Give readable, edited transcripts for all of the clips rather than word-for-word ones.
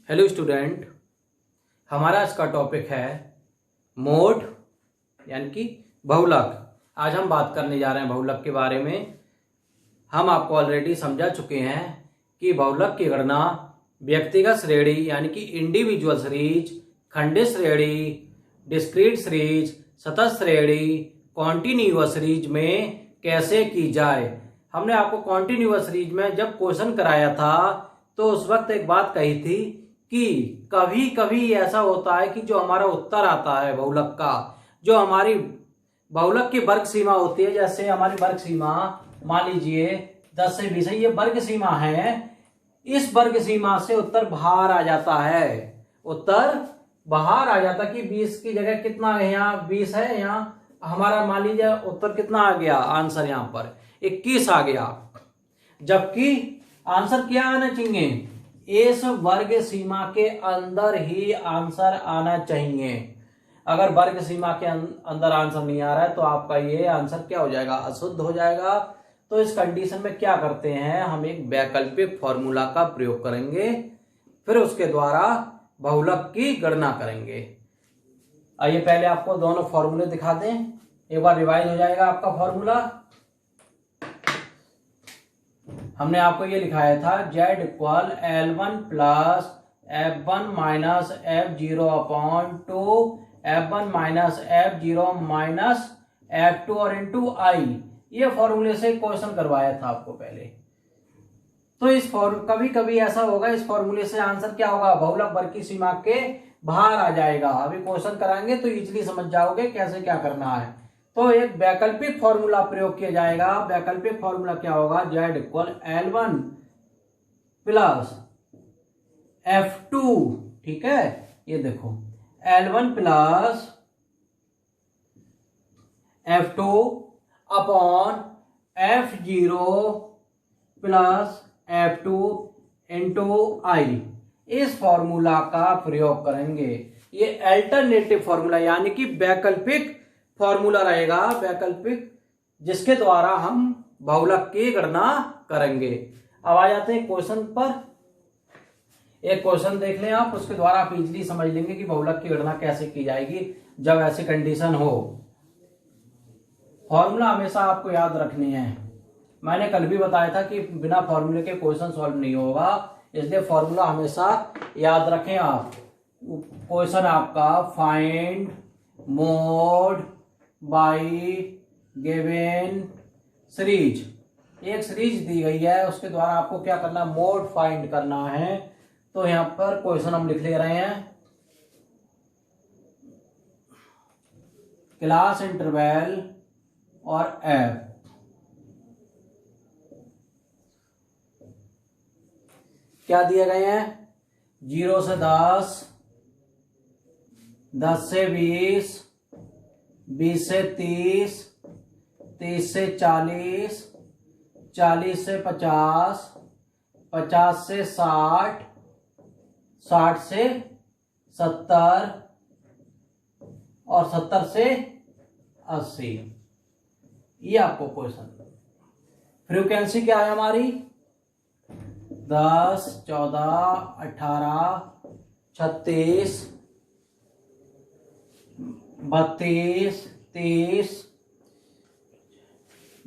Hello student, हमारा आज का टॉपिक है मोड यानी कि बहुलक। आज हम बात करने जा रहे हैं बहुलक के बारे में। हम आपको ऑलरेडी समझा चुके हैं कि बहुलक की गणना व्यक्तिगत श्रेणी यानी कि इंडिविजुअल सीरीज, खंडित श्रेणी, डिस्क्रीट सीरीज, सतत श्रेणी, कॉन्टिन्यूअस सीरीज में कैसे की जाए। हमने आपको कॉन्टिन्यूअस सीरीज में जब क्वेश्चन कराया था तो उस वक्त एक बात कही थी कि कभी कभी ऐसा होता है कि जो हमारा उत्तर आता है बहुलक का, जो हमारी बहुलक की वर्ग सीमा होती है, जैसे हमारी वर्ग सीमा मान लीजिए 10 से 20 है, ये वर्ग सीमा है। इस वर्ग सीमा से उत्तर बाहर आ जाता है, उत्तर बाहर आ जाता कि 20 की जगह कितना है, यहाँ 20 है, यहाँ हमारा मान लीजिए उत्तर कितना आ गया, आंसर यहाँ पर 21 आ गया, जबकि आंसर क्या आना चाहिए, इस वर्ग सीमा के अंदर ही आंसर आना चाहिए। अगर वर्ग सीमा के अंदर आंसर नहीं आ रहा है तो आपका ये आंसर क्या हो जाएगा, अशुद्ध हो जाएगा। तो इस कंडीशन में क्या करते हैं, हम एक वैकल्पिक फॉर्मूला का प्रयोग करेंगे, फिर उसके द्वारा बहुलक की गणना करेंगे। आइए पहले आपको दोनों फॉर्मूले दिखा दें, एक बार रिवाइज हो जाएगा आपका फॉर्मूला। हमने आपको ये लिखाया था Z equal L1 plus F1 minus F0 upon 2 F1 minus F0 minus F2 और इंटू आई। ये फॉर्मूले से क्वेश्चन करवाया था आपको पहले। तो इस कभी कभी ऐसा होगा, इस फॉर्मूले से आंसर क्या होगा, बहुलक वर्ग की सीमा के बाहर आ जाएगा। अभी क्वेश्चन कराएंगे तो इजीली समझ जाओगे कैसे क्या करना है। तो एक वैकल्पिक फॉर्मूला प्रयोग किया जाएगा। वैकल्पिक फॉर्मूला क्या होगा, Z equal L1 plus F2, ठीक है, ये देखो L1 plus F2 upon F0 plus F2 into I. इस फॉर्मूला का प्रयोग करेंगे। ये अल्टरनेटिव फॉर्मूला यानी कि वैकल्पिक फॉर्मूला रहेगा, वैकल्पिक, जिसके द्वारा हम बहुलक की गणना करेंगे। अब आ जाते हैं क्वेश्चन पर। एक क्वेश्चन देख लें आप, उसके द्वारा आप इजीली समझ लेंगे कि बहुलक की गणना कैसे की जाएगी जब ऐसी कंडीशन हो। फॉर्मूला हमेशा आपको याद रखनी है। मैंने कल भी बताया था कि बिना फॉर्मूले के क्वेश्चन सॉल्व नहीं होगा, इसलिए फॉर्मूला हमेशा याद रखें आप। क्वेश्चन आपका find mode by given series, एक सीरीज दी गई है, उसके द्वारा आपको क्या करना है, मोड फाइंड करना है। तो यहां पर क्वेश्चन हम लिख ले रहे हैं, क्लास इंटरवल और एफ क्या दिए गए हैं, 0 से 10, 10 से 20, 20 से 30, 30 से 40, 40 से 50, 50 से 60, 60 से 70 और 70 से 80। ये आपको क्वेश्चन। फ्रीक्वेंसी क्या है हमारी, 10, 14, 18, 36, 32, 30,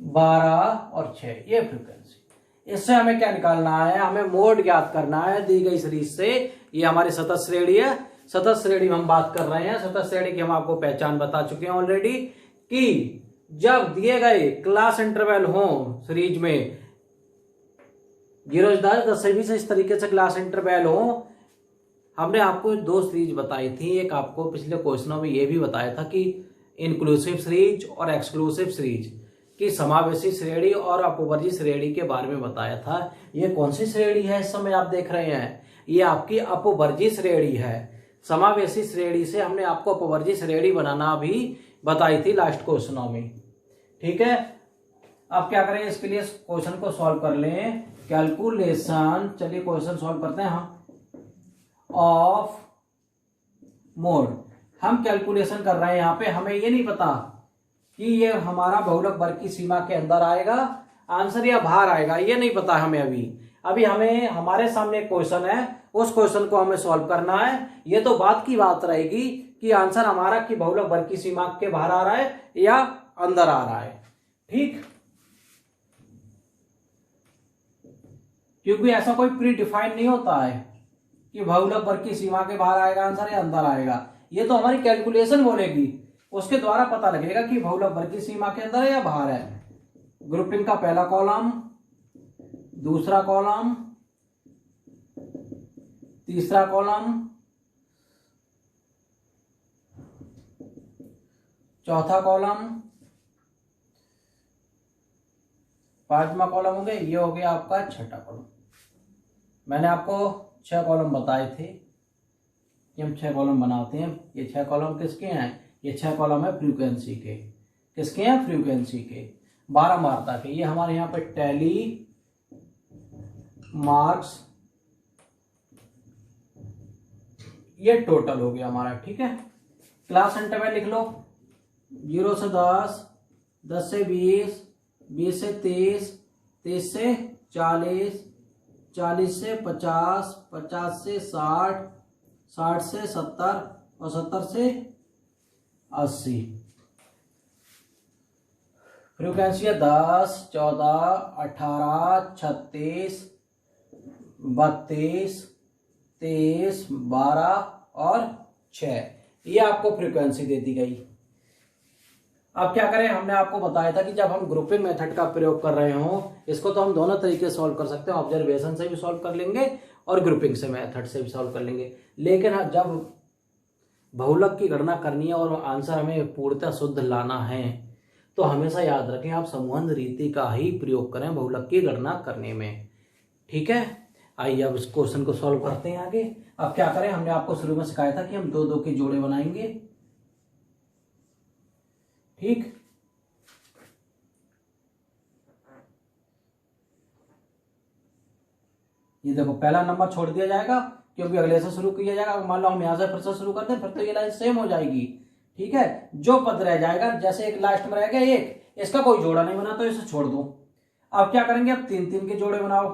12 और 6, ये फ्रीक्वेंसी। इससे हमें क्या निकालना है, हमें मोड ज्ञात करना है दी गई सीरीज से। ये हमारी सतत श्रेणी है, सतत श्रेणी में हम बात कर रहे हैं। सतत श्रेणी की हम आपको पहचान बता चुके हैं ऑलरेडी कि जब दिए गए क्लास इंटरवल हो सीरीज में 0 से 10 से 20 इस तरीके से क्लास इंटरवल हो। हमने आपको दो सीरीज बताई थी, एक आपको पिछले क्वेश्चनों में ये भी बताया था कि इंक्लूसिव सीरीज और एक्सक्लूसिव सीरीज की समावेशी श्रेणी और अपवर्जी श्रेणी के बारे में बताया था। ये कौन सी श्रेणी है इस समय आप देख रहे हैं, ये आपकी अपवर्जी श्रेणी है। समावेशी श्रेणी से हमने आपको अपवर्जी श्रेणी बनाना भी बताई थी लास्ट क्वेश्चनों में, ठीक है। अब क्या करें, इसके लिए क्वेश्चन को सॉल्व कर लें। कैलकुलेशन, चलिए क्वेश्चन सॉल्व करते हैं हम। ऑफ मोड हम कैलकुलेशन कर रहे हैं यहाँ पे, हमें ये नहीं पता कि ये हमारा बहुलक वर्ग की सीमा के अंदर आएगा आंसर या बाहर आएगा, ये नहीं पता हमें अभी। अभी हमें हमारे सामने एक क्वेश्चन है, उस क्वेश्चन को हमें सॉल्व करना है। ये तो बात की बात रहेगी कि आंसर हमारा कि बहुलक वर्ग की सीमा के बाहर आ रहा है या अंदर आ रहा है। ठीक, क्योंकि ऐसा कोई प्री डिफाइन नहीं होता है कि बहुलक वर्ग की सीमा के बाहर आएगा आंसर या अंदर आएगा। ये तो हमारी कैलकुलेशन बोलेगी, उसके द्वारा पता लगेगा कि बहुलक वर्ग की सीमा के अंदर है या बाहर है। ग्रुपिंग का पहला कॉलम, दूसरा कॉलम, तीसरा कॉलम, चौथा कॉलम, पांचवा कॉलम हो गया, ये हो गया आपका छठा कॉलम। मैंने आपको 6 कॉलम बताए थे कि हम 6 कॉलम बनाते हैं। ये 6 कॉलम किसके हैं? ये 6 कॉलम है फ्रीक्वेंसी के। किसके हैं? फ्रीक्वेंसी के, बारंबारता के। ये हमारे यहाँ पे टैली मार्क्स, ये टोटल हो गया हमारा। ठीक है, क्लास इंटरवल लिख लो, 0 से 10, 10 से 20, 20 से 30, 30 से 40, 40 से 50, 50 से 60, 60 से 70 और 70 से 80। फ्रीक्वेंसी है 10, 14, 18, 36, 32, 23, 12 और 6। ये आपको फ्रीक्वेंसी दे दी गई। अब क्या करें, हमने आपको बताया था कि जब हम ग्रुपिंग मेथड का प्रयोग कर रहे हो, इसको तो हम दोनों तरीके से सॉल्व कर सकते हैं, ऑब्जर्वेशन से भी सॉल्व कर लेंगे और ग्रुपिंग से मेथड से भी सॉल्व कर लेंगे। लेकिन जब बहुलक की गणना करनी है और आंसर हमें पूर्णतः शुद्ध लाना है, तो हमेशा याद रखें आप समूहन रीति का ही प्रयोग करें बहुलक की गणना करने में। ठीक है, आइए अब इस क्वेश्चन को सॉल्व करते हैं आगे। अब क्या करें, हमने आपको शुरू में सिखाया था कि हम 2 2 के जोड़े बनाएंगे। ठीक, ये देखो पहला नंबर छोड़ दिया जाएगा क्योंकि अगले से शुरू किया जाएगा। मान लो हम यहां से फिर से शुरू करते हैं, फिर तो ये लाइन सेम हो जाएगी। ठीक है, जो पद रह जाएगा, जैसे एक लास्ट में रह गया एक, इसका कोई जोड़ा नहीं बना तो इसे छोड़ दो। अब क्या करेंगे, अब 3 3 के जोड़े बनाओ।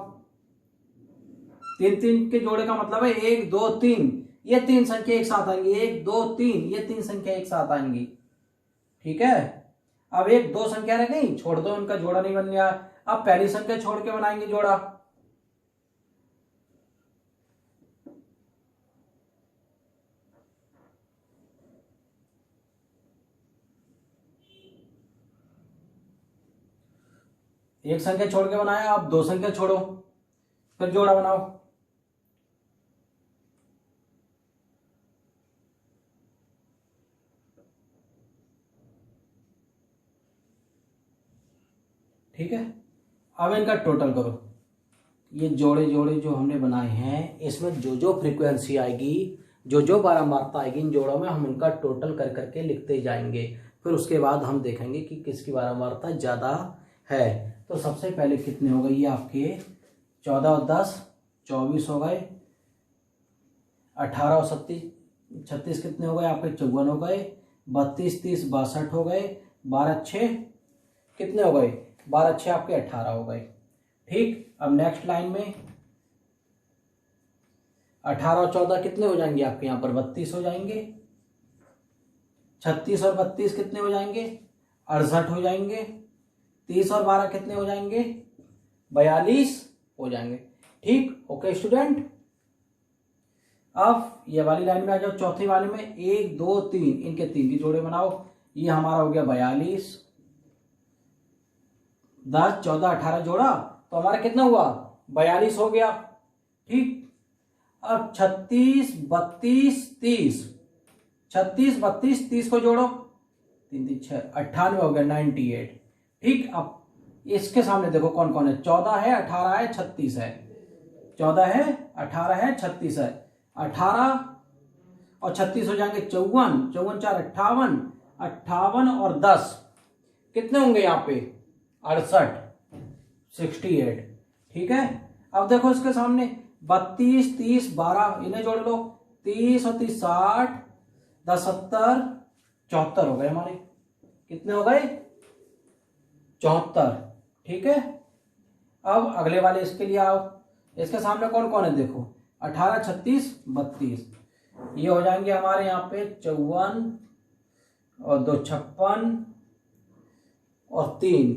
3 3 के जोड़े का मतलब है 1 2 3, ये 3 संख्या एक साथ आएंगी। 1 2 3, ये 3 संख्या एक साथ आएंगी। ठीक है, अब 1 2 संख्या रह गई, छोड़ दो, इनका जोड़ा नहीं बन गया। अब पहली संख्या छोड़ के बनाएंगे जोड़ा। एक संख्या छोड़ के बनाया, अब 2 संख्या छोड़ो, फिर जोड़ा बनाओ। ठीक है, अब इनका टोटल करो। ये जोड़े जोड़े जो हमने बनाए हैं, इसमें जो जो फ्रीक्वेंसी आएगी, जो जो बारंबारता आएगी इन जोड़ों में, हम उनका टोटल कर करके लिखते जाएंगे। फिर उसके बाद हम देखेंगे कि किसकी बारंबारता ज्यादा है। तो सबसे पहले कितने हो गए, ये आपके 14 और 10 24 हो गए, 18 और 36 कितने हो गए आपके 54 हो गए, 32 30 62 हो गए, 12 6 कितने हो गए, 12 6 आपके 18 हो गए। ठीक, अब नेक्स्ट लाइन में 18 और 14 कितने हो जाएंगे आपके यहाँ पर 32 हो जाएंगे। 36 और 32 कितने हो जाएंगे 68 हो जाएंगे। 30 और 12 कितने हो जाएंगे 42 हो जाएंगे। ठीक, ओके स्टूडेंट। अब ये वाली लाइन में आ जाओ, चौथी वाले में 1 2 3, इनके 3 के जोड़े बनाओ। ये हमारा हो गया 42, 10 14 18 जोड़ा तो हमारा कितना हुआ 42 हो गया। ठीक, अब 36 32 30, 36 32 30 को जोड़ो, 3 3 6 98 हो गया 98। ठीक, अब इसके सामने देखो कौन कौन है, 14 है 18 है 36 है, 14 है 18 है 36 है, 18 और 36 हो जाएंगे 54, 54 4 58, 58 और 10 कितने होंगे यहाँ पे 68 68। ठीक है, अब देखो इसके सामने 32 30 12, इन्हें जोड़ लो, 30 और 30 60, 10 70 74 हो गए हमारे, कितने हो गए 74। ठीक है, अब अगले वाले इसके लिए आओ, इसके सामने कौन कौन है देखो, 18, 36, 32, ये हो जाएंगे हमारे यहाँ पे 54 और 2 56 और 3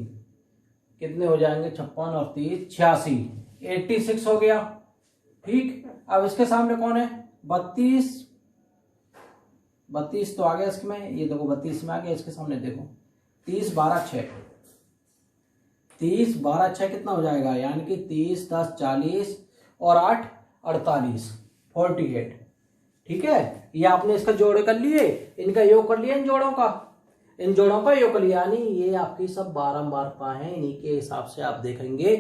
कितने हो जाएंगे, 56 और 3 86, 86 हो गया। ठीक, अब इसके सामने कौन है, 32, 32 तो आ गया इसमें, ये देखो 32 में आ गया। इसके सामने देखो 30, 12, 6, 30, 12, 6 कितना हो जाएगा, यानी कि 30, 10, 40 और 8, 48, 48। ठीक है, ये आपने इसका जोड़ कर लिए, इनका योग कर लिया, इन जोड़ों का योग कर लिया, यानी ये आपकी सब बारंबारता है। इन्हीं के हिसाब से आप देखेंगे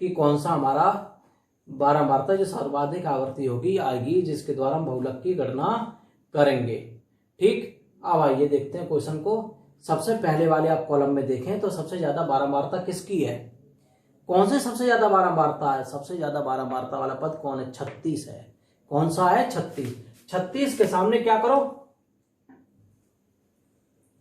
कि कौन सा हमारा बारंबारता जो सर्वाधिक आवर्ती होगी आएगी, जिसके द्वारा हम बहुलक की गणना करेंगे। ठीक, अब आइए देखते हैं क्वेश्चन को। सबसे पहले वाले आप कॉलम में देखें तो सबसे ज्यादा बारंबारता किसकी है, कौन से सबसे ज्यादा बारंबारता है, सबसे ज्यादा बारंबारता वाला पद कौन है, 36 है। कौन सा है, 36। 36 के सामने क्या करो,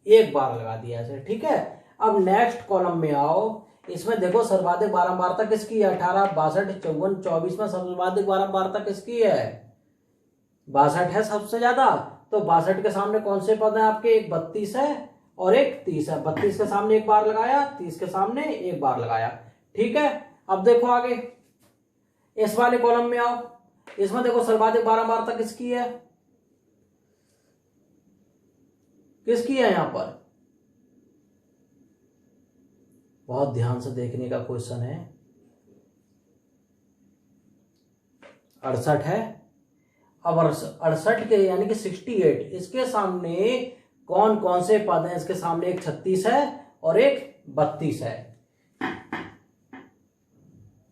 एक बार लगा दिया ऐसे। ठीक है, अब नेक्स्ट कॉलम में आओ, इसमें देखो सर्वाधिक बारंबारता किसकी है, 18, 62, 54, 24 में सर्वाधिक बारंबारता किसकी है, 62 है सबसे ज्यादा। तो 62 के सामने कौन से पद हैं आपके, एक 32 है और एक 30 है। 32 के सामने एक बार लगाया, 30 के सामने एक बार लगाया। ठीक है, अब देखो आगे इस वाले कॉलम में आओ, इसमें देखो सर्वाधिक बारंबारता किसकी है, किसकी है यहां पर, बहुत ध्यान से देखने का क्वेश्चन है। 68 है। अब 68 के यानी कि 68, इसके सामने कौन कौन से पद हैं, इसके सामने एक 36 है और एक 32 है,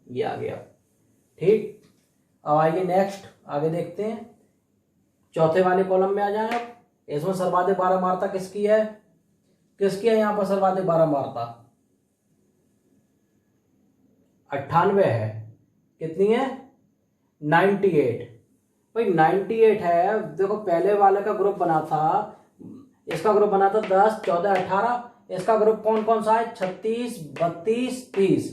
ये आ गया। ठीक, अब आइए नेक्स्ट आगे देखते हैं, चौथे वाले कॉलम में आ जाएं आप। इसमें सर्वाधिक बारंबारता किसकी है, किसकी है यहां पर सर्वाधिक बारंबारता, 98 है। कितनी है, 98। भाई 98 है। देखो पहले वाले का ग्रुप बना था, इसका ग्रुप बना था 10, 14, 18। इसका ग्रुप कौन कौन सा है, 36, 32, 30,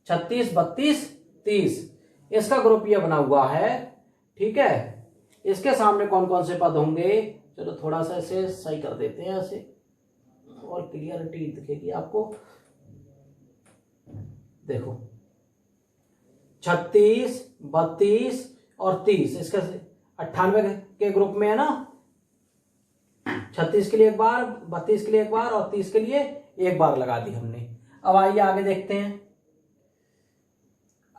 36, 32, 30, इसका ग्रुप ये बना हुआ है। ठीक है, इसके सामने कौन कौन से पद होंगे, चलो थोड़ा सा इसे सही कर देते हैं, ऐसे और क्लियरिटी दिखेगी आपको। देखो 36, 32 और 30, इसके 98 के ग्रुप में है ना, 36 के लिए एक बार, 32 के लिए एक बार और 30 के लिए एक बार लगा दी हमने। अब आइए आगे देखते हैं,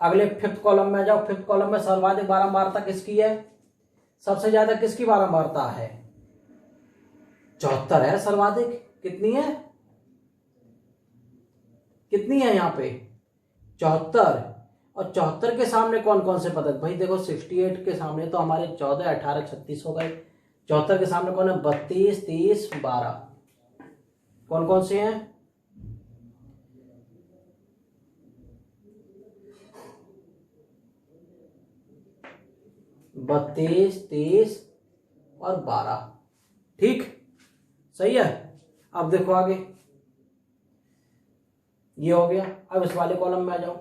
अगले फिफ्थ कॉलम में जाओ। फिफ्थ कॉलम में सर्वाधिक बारंबारता किसकी है, सबसे ज्यादा किसकी बारंबारता है, 74 है सर्वाधिक। कितनी है, कितनी है यहाँ पे, 74। और 74 के सामने कौन कौन से पद है, भाई देखो 68 के सामने तो हमारे 14, 18, 36 हो गए। 74 के सामने कौन है, 32, 30, 12, कौन कौन से हैं, बत्तीस, 30 और 12। ठीक, सही है। अब देखो आगे, ये हो गया। अब इस वाले कॉलम में आ जाओ,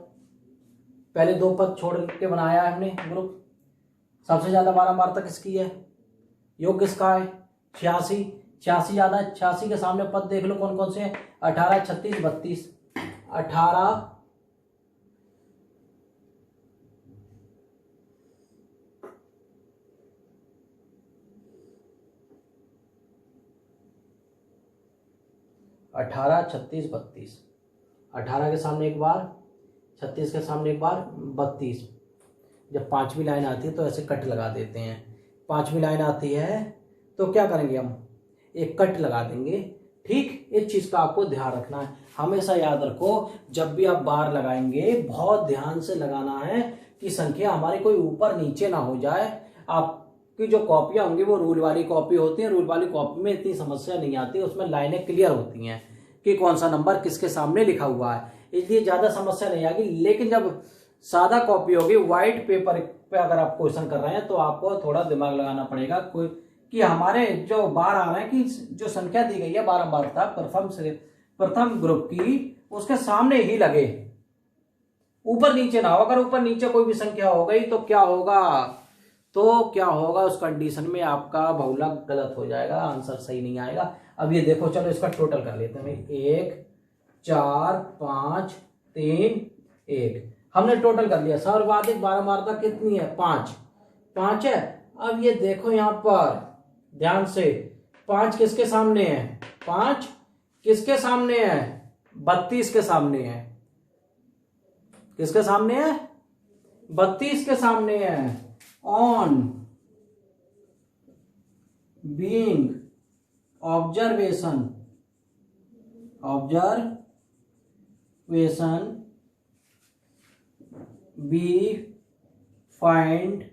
पहले दो पद छोड़ के बनाया है हमने ग्रुप। सबसे ज्यादा बारंबारता किसकी है, योग किसका है, 86, 86 ज्यादा है। 86 के सामने पद देख लो कौन कौन से हैं, 18, 36, 32, 18, 18, 36, 32, 18 के सामने एक बार, 36 के सामने एक बार, 32। जब पांचवी लाइन आती है तो ऐसे कट लगा देते हैं। पांचवी लाइन आती है तो क्या करेंगे हम, एक कट लगा देंगे। ठीक, इस चीज का आपको ध्यान रखना है, हमेशा याद रखो जब भी आप बार लगाएंगे बहुत ध्यान से लगाना है कि संख्या हमारी कोई ऊपर नीचे ना हो जाए। आपकी जो कॉपियां होंगी वो रूल वाली कॉपी होती है, रूल वाली कॉपी में इतनी समस्या नहीं आती, उसमें लाइनें क्लियर होती हैं कि कौन सा नंबर किसके सामने लिखा हुआ है, इसलिए ज्यादा समस्या नहीं आएगी। लेकिन जब सादा कॉपी होगी, व्हाइट पेपर पे अगर आप क्वेश्चन कर रहे हैं तो आपको थोड़ा दिमाग लगाना पड़ेगा कोई कि हमारे जो बार आ रहे हैं कि जो संख्या दी गई है बारंबारता प्रथम ग्रुप की, उसके सामने ही लगे। ऊपर नीचे ना हो। अगर ऊपर नीचे कोई भी संख्या हो गई तो क्या होगा, उस कंडीशन में आपका बहुलक गलत हो जाएगा, आंसर सही नहीं आएगा। अब ये देखो, चलो इसका टोटल कर लेते हैं। 1 4 5 3 1, हमने टोटल कर लिया। सर्वाधिक बारंबारता कितनी है, 5 है। अब ये देखो यहां पर ध्यान से, 5 किसके सामने है, 5 किसके सामने है, 32 के सामने है। किसके सामने है, 32 के सामने है। On being observation we find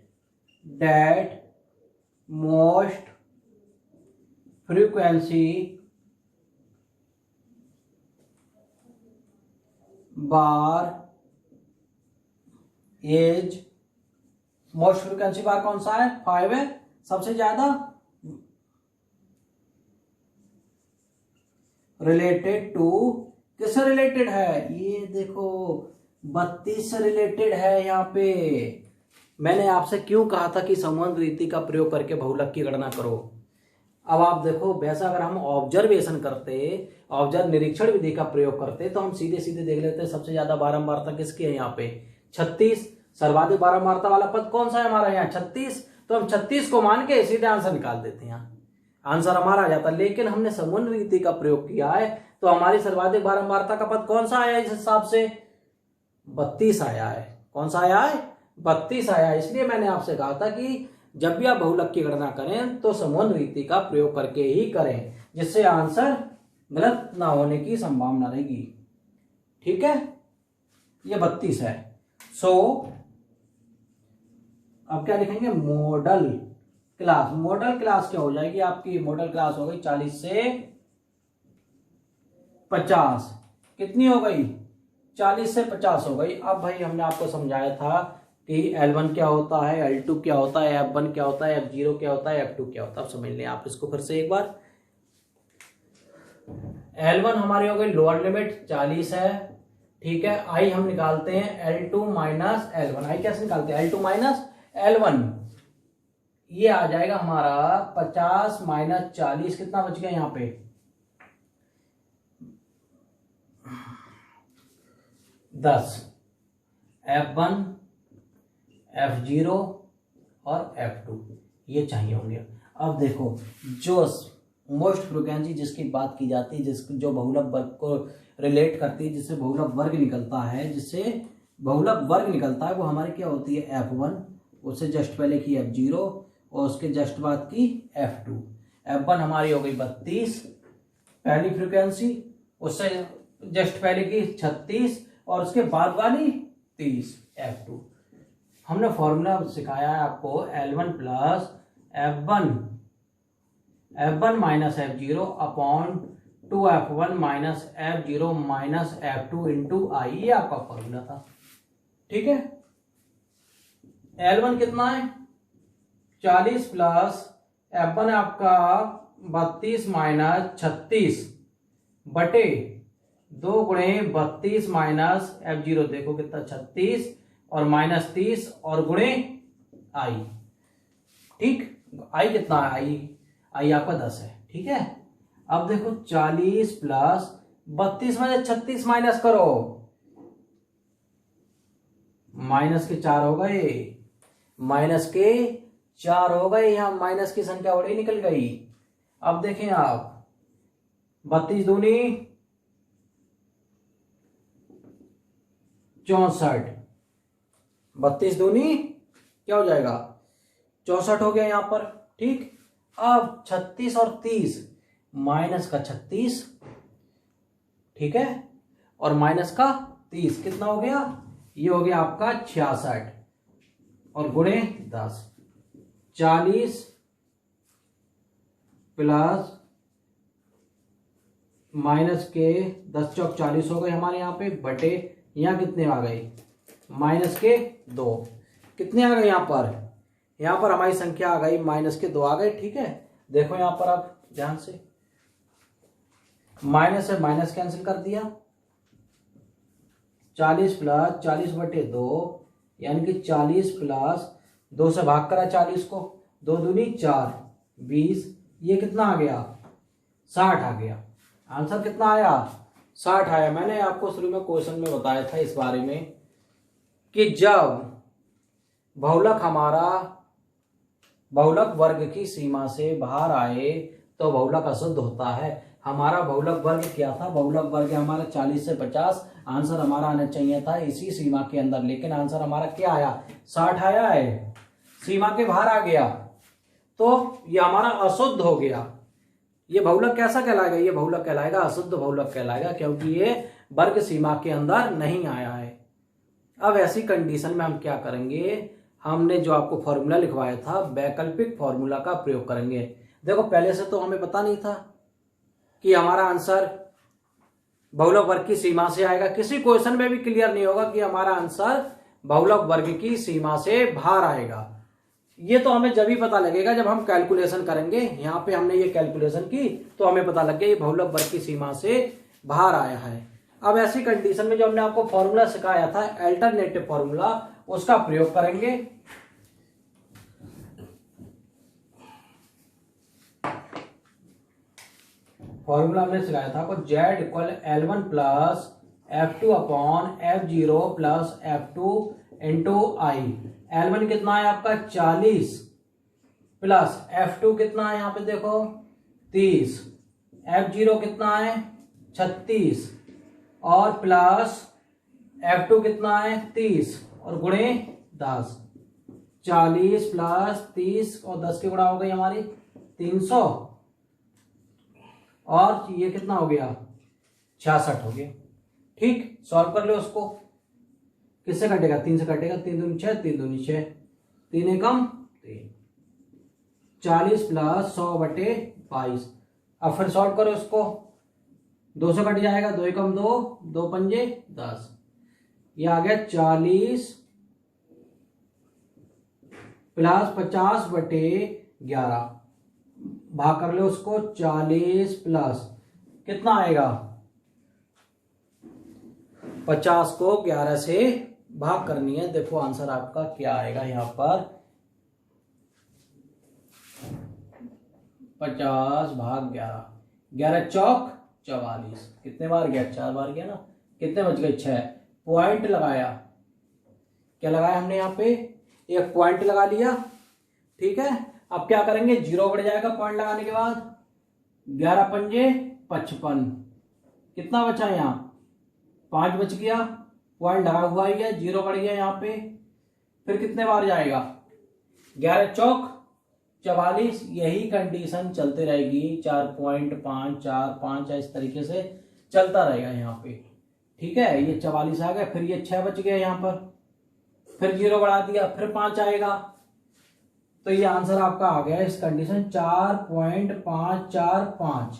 that most frequency bar is, most frequency bar कौन सा है, 5 है सबसे ज्यादा। रिलेटेड टू, किससे रिलेटेड है, ये देखो 32 से रिलेटेड है। यहाँ पे मैंने आपसे क्यों कहा था कि संबंध रीति का प्रयोग करके बहुलक की गणना करो। अब आप देखो, वैसा अगर हम ऑब्जर्वेशन करते, निरीक्षण विधि का प्रयोग करते तो हम सीधे सीधे देख लेते सबसे ज्यादा बारंबारता किसकी है, यहाँ पे 36। सर्वाधिक बारंबारता वाला पद कौन सा है हमारा, यहाँ 36। तो हम 36 को मान के सीधे आंसर निकाल देते हैं, आंसर हमारा आ जाता। लेकिन हमने संबंध रीति का प्रयोग किया है तो हमारी सर्वाधिक बारंबारता का पद कौन सा आया, इस हिसाब से 32 आया है। कौन सा आया है, 32 आया है। इसलिए मैंने आपसे कहा था कि जब भी आप बहुलक की गणना करें तो संबंध रीति का प्रयोग करके ही करें, जिससे आंसर गलत ना होने की संभावना रहेगी। ठीक है, ये 32 है। अब क्या लिखेंगे, मॉडल क्लास। मॉडल क्लास क्या हो जाएगी आपकी, मॉडल क्लास हो गई 40 से 50। कितनी हो गई, 40 से 50 हो गई। अब भाई हमने आपको समझाया था कि L1 क्या होता है, L2 क्या होता है, F1 क्या होता है, F0 क्या होता है, F2 क्या होता है। अब समझ लें आप इसको फिर से एक बार। L1 हमारी हो गई लोअर लिमिट 40 है, ठीक है। आई हम निकालते हैं L2 माइनस L1। आई कैसे निकालते हैं, L2 माइनस L1, ये आ जाएगा हमारा 50 माइनस 40, कितना बच गया यहाँ पे, 10। F1 F0 और F2 ये चाहिए होंगे। अब देखो, जो मोस्ट फ्रिक्वेंसी जिसकी बात की जाती है, जो बहुलक वर्ग को रिलेट करती है, जिससे बहुलक वर्ग निकलता है, वो हमारी क्या होती है, F1, उससे जस्ट पहले की F0 और उसके जस्ट बाद की F2। F1 हमारी हो गई 32 पहली फ्रिक्वेंसी, उससे जस्ट पहले की 36 और उसके बाद वाली 30 F2। हमने फॉर्मूला सिखाया है आपको, L1 plus F1 minus F0 upon 2F1 minus F0 minus F2 into I, ये आपका फॉर्मूला था। ठीक है, L1 कितना है 40 प्लस F1 आपका 32 माइनस 36 बटे 2 गुणे 32 माइनस F0, देखो कितना 36 और माइनस 30 और गुणे आई। ठीक, आई कितना है, आई आपका 10 है। ठीक है, अब देखो 40 प्लस 32 में 36 माइनस करो, माइनस के 4 हो गए, यहां माइनस की संख्या बड़ी निकल गई। अब देखें आप, 32 दूनी 64, 32 दूनी क्या हो जाएगा, 64 हो गया यहां पर। ठीक, अब 36 और 30, माइनस का 36, ठीक है, और माइनस का 30 कितना हो गया, ये हो गया आपका 66 और गुणे 10, 40 प्लस माइनस के 10 चौक 40 हो गए हमारे यहाँ पे, बटे यहाँ कितने आ गए, माइनस के 2, कितने आ गए यहाँ पर हमारी संख्या आ गई माइनस के 2 आ गए। ठीक है, देखो यहाँ पर आप ध्यान से, माइनस से माइनस कैंसिल कर दिया, 40 प्लस 40/2 यानी कि 40 प्लस 2 से भाग करा 40 को, 2 दूनी 4, 20, ये कितना आ गया 60 आ गया। आंसर कितना आया 60 आया। मैंने आपको शुरू में क्वेश्चन में बताया था इस बारे में कि जब बहुलक हमारा बहुलक वर्ग की सीमा से बाहर आए तो बहुलक अशुद्ध होता है। हमारा बहुलक वर्ग क्या था, बहुलक वर्ग हमारा 40 से 50, आंसर हमारा आना चाहिए था इसी सीमा के अंदर, लेकिन आंसर हमारा क्या आया 60 आया है, सीमा के बाहर आ गया, तो ये हमारा अशुद्ध हो गया। ये बहुलक कैसा कहलाएगा, ये बहुलक कहलाएगा अशुद्ध बहुलक कहलाएगा, क्योंकि ये वर्ग सीमा के अंदर नहीं आया है। अब ऐसी कंडीशन में हम क्या करेंगे, हमने जो आपको फॉर्मूला लिखवाया था वैकल्पिक फॉर्मूला का प्रयोग करेंगे। देखो पहले से तो हमें पता नहीं था कि हमारा आंसर बहुलक वर्ग की सीमा से आएगा, किसी क्वेश्चन में भी क्लियर नहीं होगा कि हमारा आंसर बहुलक वर्ग की सीमा से बाहर आएगा। ये तो हमें जब ही पता लगेगा जब हम कैलकुलेशन करेंगे। यहाँ पे हमने ये कैलकुलेशन की तो हमें पता लग गया ये बहुलक वर्ग की सीमा से बाहर आया है। अब ऐसी कंडीशन में जो हमने आपको फॉर्मूला सिखाया था अल्टरनेटिव फॉर्मूला, उसका प्रयोग करेंगे। फॉर्मूला हमने सिखाया था आपको Z equal L1 plus F2 upon F0 plus F2 into I। L1 कितना है आपका 40 प्लस F2 कितना है यहाँ पे देखो 30, F0 कितना है 36 और प्लस F2 कितना है 30 और गुणे 10। 40 प्लस 30 और 10 की गुणा हो गई हमारी 300 और ये कितना हो गया 66 हो गया। ठीक, सॉल्व कर लो उसको। किससे कटेगा 3 से कटेगा, 3 दूनी 6, 3 दूनी 6, 3 एकम 3, 40 प्लस 100/22। अब फिर सॉल्व करो उसको, 2 से कट जाएगा, 2 एकम 2, 2 पंजे 10, ये आ गया 40 प्लस 50/11। भाग कर लो उसको, 40 प्लस कितना आएगा 50 को 11 से भाग करनी है। देखो आंसर आपका क्या आएगा यहाँ पर 50/11, 11 चौक 44, कितने बार गया 4 बार गया ना, कितने बच गए 6। पॉइंट लगाया, क्या लगाया हमने यहाँ पे एक पॉइंट लगा लिया। ठीक है, अब क्या करेंगे 0 बढ़ जाएगा पॉइंट लगाने के बाद, 11 पंजे 55, कितना बचा यहाँ 5 बच गया, पॉइंट लगा हुआ ही है, 0 बढ़ गया यहाँ पे। फिर कितने बार जाएगा 11 चौक 44, यही कंडीशन चलते रहेगी 4.5 4 5 इस तरीके से चलता रहेगा यहाँ पे। ठीक है, ये 44 आ गया, फिर ये 6 बच गया यहाँ पर, फिर 0 बढ़ा दिया, फिर 5 आएगा, तो ये आंसर आपका आ गया इस कंडीशन 4.545।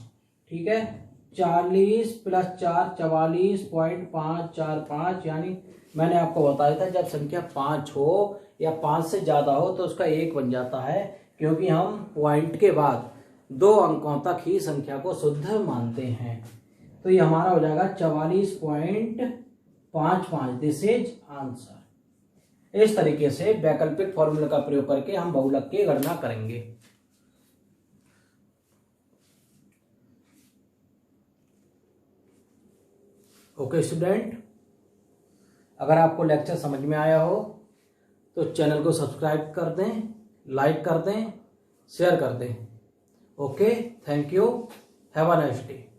ठीक है, 40 प्लस 4 44.545, यानी मैंने आपको बताया था जब संख्या 5 हो या 5 से ज्यादा हो तो उसका 1 बन जाता है, क्योंकि हम पॉइंट के बाद 2 अंकों तक ही संख्या को शुद्ध मानते हैं। तो ये हमारा हो जाएगा 44.55, दिस इज आंसर। इस तरीके से वैकल्पिक फॉर्मूला का प्रयोग करके हम बहुलक की गणना करेंगे। ओके स्टूडेंट, अगर आपको लेक्चर समझ में आया हो तो चैनल को सब्सक्राइब कर दें, लाइक कर दें, शेयर कर दें। Okay, thank you, have a nice day.